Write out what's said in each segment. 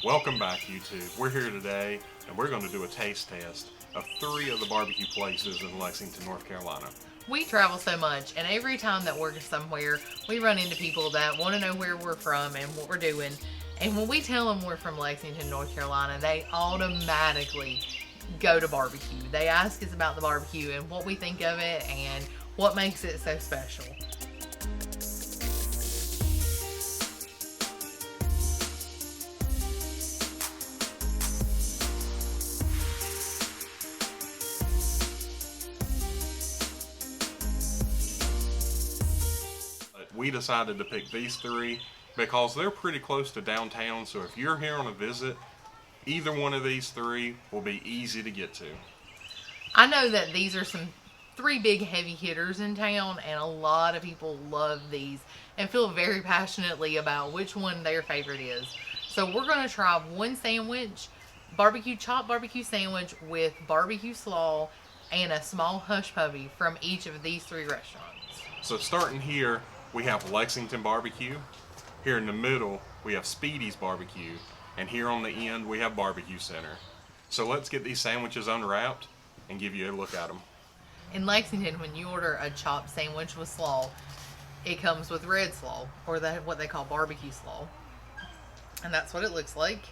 Welcome back, YouTube. We're here today and we're going to do a taste test of 3 of the barbecue places in Lexington, North Carolina. We travel so much, and every time that we're somewhere, we run into people that want to know where we're from and what we're doing. And when we tell them we're from Lexington, North Carolina, they automatically go to barbecue. They ask us about the barbecue and what we think of it and what makes it so special. We decided to pick these 3 because they're pretty close to downtown, so if you're here on a visit, either one of these 3 will be easy to get to. I know that these are some 3 big heavy hitters in town, and a lot of people love these and feel very passionately about which one their favorite is. So we're going to try one sandwich, chopped barbecue sandwich with barbecue slaw and a small hush puppy from each of these 3 restaurants. So starting here, we have Lexington Barbecue. Here in the middle, we have Speedy's Barbecue. And here on the end, we have Barbecue Center. So let's get these sandwiches unwrapped and give you a look at them. In Lexington, when you order a chopped sandwich with slaw, it comes with red slaw, or what they call barbecue slaw. And that's what it looks like.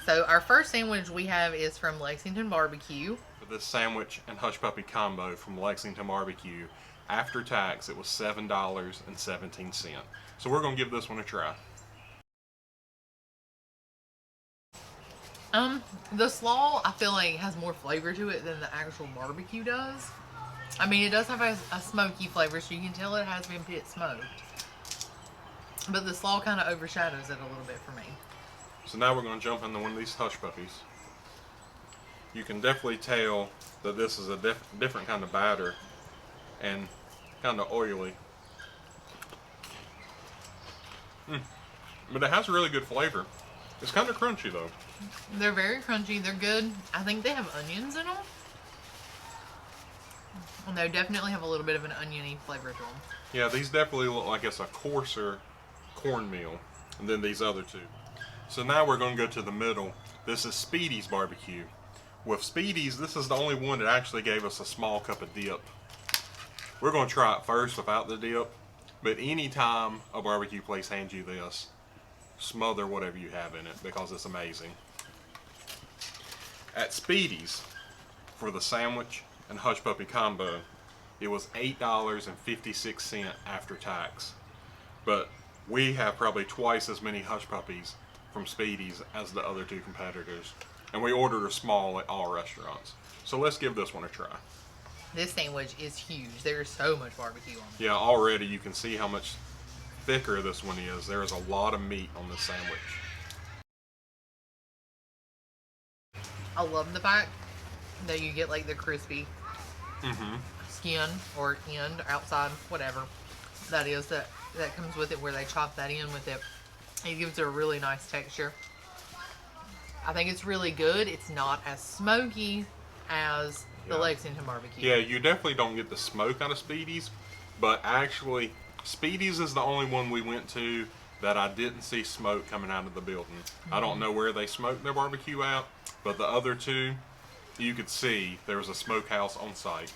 So our first sandwich we have is from Lexington Barbecue. For this sandwich and hush puppy combo from Lexington Barbecue, after tax, it was $7.17. So we're going to give this one a try. The slaw, I feel like, has more flavor to it than the actual barbecue does. I mean, it does have a smoky flavor, so you can tell it has been pit smoked. But the slaw kind of overshadows it a little bit for me. So now we're going to jump into one of these hush puppies. You can definitely tell that this is a different kind of batter and kind of oily. But it has a really good flavor. It's kind of crunchy though. They're very crunchy. They're good. I think they have onions in them. And they definitely have a little bit of an oniony flavor to them. Yeah, these definitely look like it's a coarser cornmeal than these other 2. So now we're going to go to the middle. This is Speedy's Barbecue. With Speedy's, this is the only one that actually gave us a small cup of dip. We're going to try it first without the dip, but anytime a barbecue place hands you this, smother whatever you have in it because it's amazing. At Speedy's, for the sandwich and hush puppy combo, it was $8.56 after tax. But we have probably twice as many hush puppies from Speedy's as the other 2 competitors, and we ordered a small at all restaurants. So let's give this one a try. This sandwich is huge. There's so much barbecue on it. Yeah, already you can see how much thicker this one is. There is a lot of meat on this sandwich. I love the fact that you get like the crispy skin or end, outside, whatever that is that comes with it, where they chop that in with it. It gives it a really nice texture. I think it's really good. It's not as smoky as the Lexington Barbecue. Yeah, you definitely don't get the smoke out of Speedy's, but actually Speedy's is the only one we went to that I didn't see smoke coming out of the building. I don't know where they smoked their barbecue out, but the other 2, you could see there was a smokehouse on site.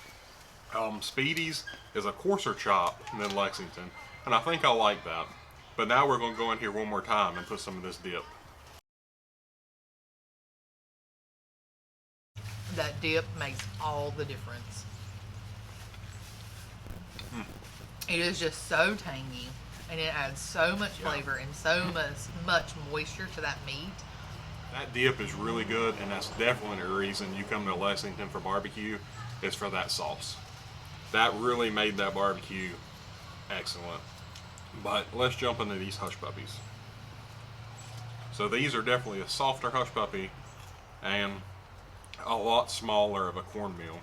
Speedy's is a coarser chop than Lexington, and I think I like that. But now we're going to go in here one more time and put some of this dip. That dip makes all the difference. It is just so tangy, and it adds so much flavor and so much moisture to that meat. That dip is really good, and that's definitely the reason you come to Lexington for barbecue, is for that sauce. That really made that barbecue excellent. But let's jump into these hush puppies. So these are definitely a softer hush puppy and a lot smaller of a cornmeal.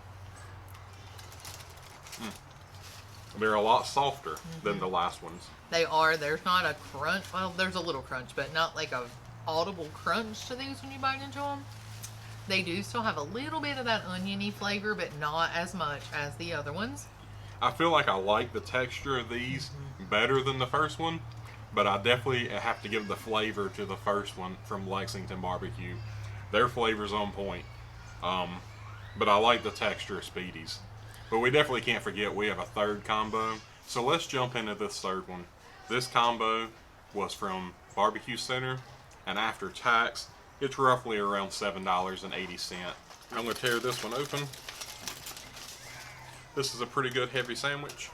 They're a lot softer than the last ones. They are. There's not a crunch. Well, there's a little crunch, but not like a audible crunch to these when you bite into them. They do still have a little bit of that oniony flavor, but not as much as the other ones. I feel like I like the texture of these better than the first one, but I definitely have to give the flavor to the first one from Lexington Barbecue. Their flavor's on point. But I like the texture of Speedy's. But we definitely can't forget we have a third combo. So let's jump into this third one. This combo was from Barbecue Center, and after tax, it's roughly around $7.80. I'm going to tear this one open. This is a pretty good heavy sandwich.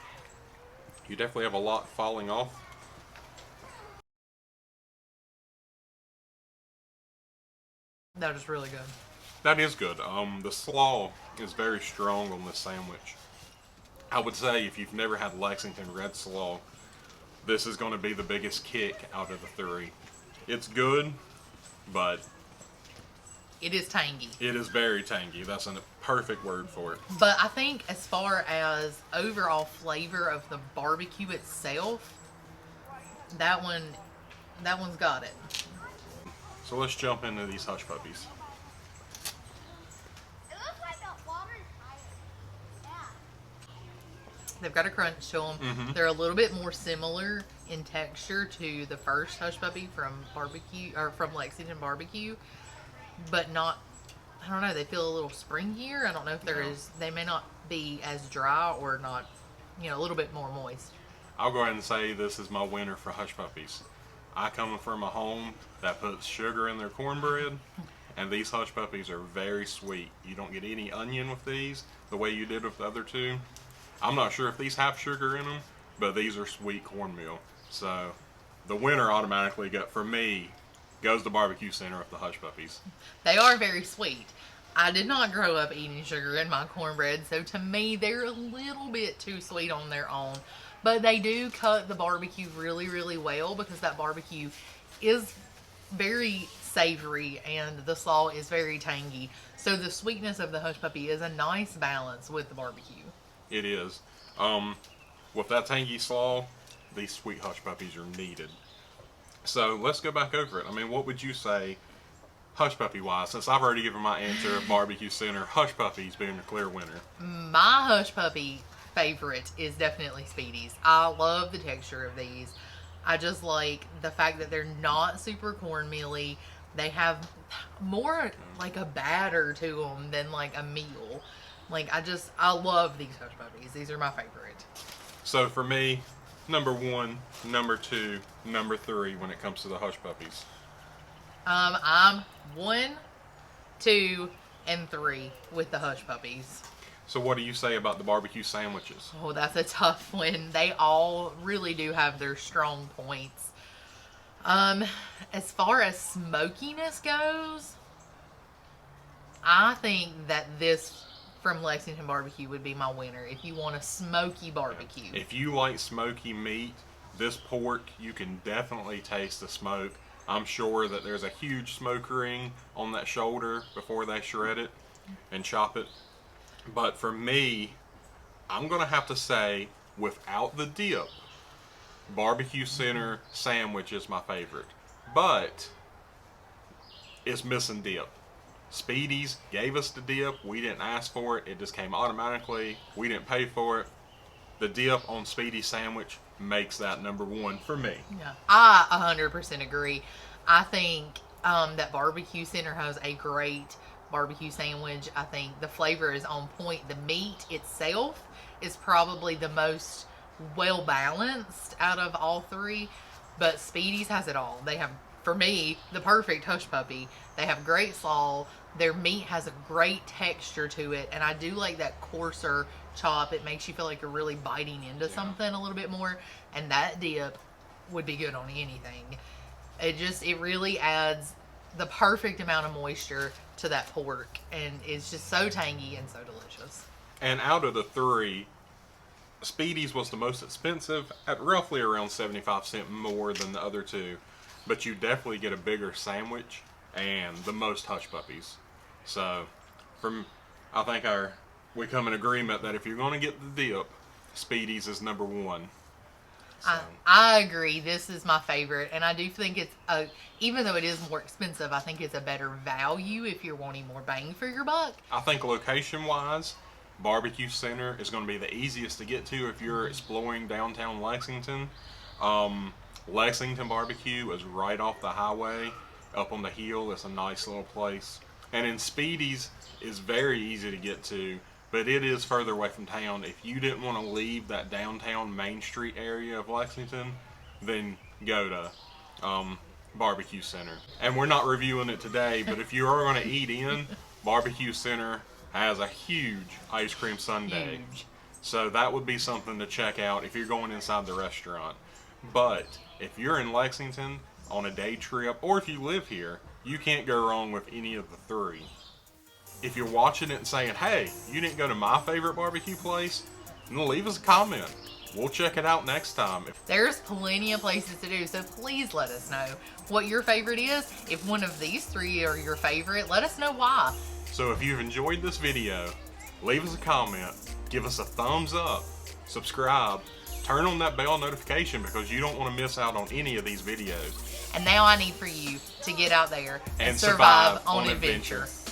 You definitely have a lot falling off. That is really good. That is good. The slaw is very strong on this sandwich. I would say if you've never had Lexington red slaw, this is going to be the biggest kick out of the three. It's good, but it is tangy. It is very tangy. That's a perfect word for it. But I think as far as overall flavor of the barbecue itself, that one's got it. So let's jump into these hush puppies. They've got a crunch to them. Mm-hmm. They're a little bit more similar in texture to the first hush puppy from Lexington Barbecue, but not. I don't know. They feel a little springier. I don't know if they may not be as dry or not. A little bit more moist. I'll go ahead and say this is my winner for hush puppies. I come from a home that puts sugar in their cornbread, and these hush puppies are very sweet. You don't get any onion with these the way you did with the other two. I'm not sure if these have sugar in them, but these are sweet cornmeal. So the winner automatically for me goes to Barbecue Center with the hush puppies. They are very sweet. I did not grow up eating sugar in my cornbread, so to me they're a little bit too sweet on their own. But they do cut the barbecue really, really well because that barbecue is very savory and the slaw is very tangy. So the sweetness of the hush puppy is a nice balance with the barbecue. It is. With that tangy slaw, these sweet hush puppies are needed. So let's go back over it. I mean, what would you say, hush puppy wise, since I've already given my answer of Barbecue Center, hush puppies being the clear winner? My hush puppy favorite is definitely Speedy's. I love the texture of these. I just like the fact that they're not super cornmealy. They have more like a batter to them than like a meal. I love these hush puppies. These are my favorite. So for me, number 1, number 2, number 3 when it comes to the hush puppies. I'm 1, 2, and 3 with the hush puppies. So what do you say about the barbecue sandwiches? Oh, that's a tough one. They all really do have their strong points. As far as smokiness goes, I think that this from Lexington Barbecue would be my winner if you want a smoky barbecue. If you like smoky meat, this pork, you can definitely taste the smoke. I'm sure that there's a huge smoke ring on that shoulder before they shred it and chop it. But for me, I'm going to have to say, without the dip, Barbecue Center sandwich is my favorite. But it's missing dip. Speedy's gave us the dip. We didn't ask for it. It just came automatically. We didn't pay for it. The dip on Speedy's sandwich makes that number 1 for me. Yeah, I 100% agree. I think that Barbecue Center has a great barbecue sandwich. I think the flavor is on point. The meat itself is probably the most well balanced out of all 3, but Speedy's has it all. They have, for me, the perfect hush puppy. They have great slaw. Their meat has a great texture to it, and I do like that coarser chop. It makes you feel like you're really biting into something a little bit more, and that dip would be good on anything. It really adds the perfect amount of moisture to that pork, and it's just so tangy and so delicious. And out of the 3, Speedy's was the most expensive at roughly around 75 cents more than the other 2, but you definitely get a bigger sandwich and the most hush puppies. So I think we come in agreement that if you're going to get the dip, Speedy's is number 1. So. I agree. This is my favorite, and I do think it's even though it is more expensive, I think it's a better value if you're wanting more bang for your buck. I think location-wise, Barbecue Center is going to be the easiest to get to if you're exploring downtown Lexington. Lexington Barbecue is right off the highway, up on the hill. It's a nice little place. And then Speedy's is very easy to get to, but it is further away from town. If you didn't want to leave that downtown Main Street area of Lexington, then go to Barbecue Center. And we're not reviewing it today, but if you are going to eat in, Barbecue Center has a huge ice cream sundae. Huge. So that would be something to check out if you're going inside the restaurant. But if you're in Lexington on a day trip, or if you live here, you can't go wrong with any of the three. If you're watching it and saying, hey, you didn't go to my favorite barbecue place, then leave us a comment. We'll check it out next time. There's plenty of places to do, so please let us know what your favorite is. If one of these three are your favorite, let us know why. So if you've enjoyed this video, leave us a comment, give us a thumbs up, subscribe, turn on that bell notification because you don't want to miss out on any of these videos. And now I need for you to get out there and survive on adventure. adventure.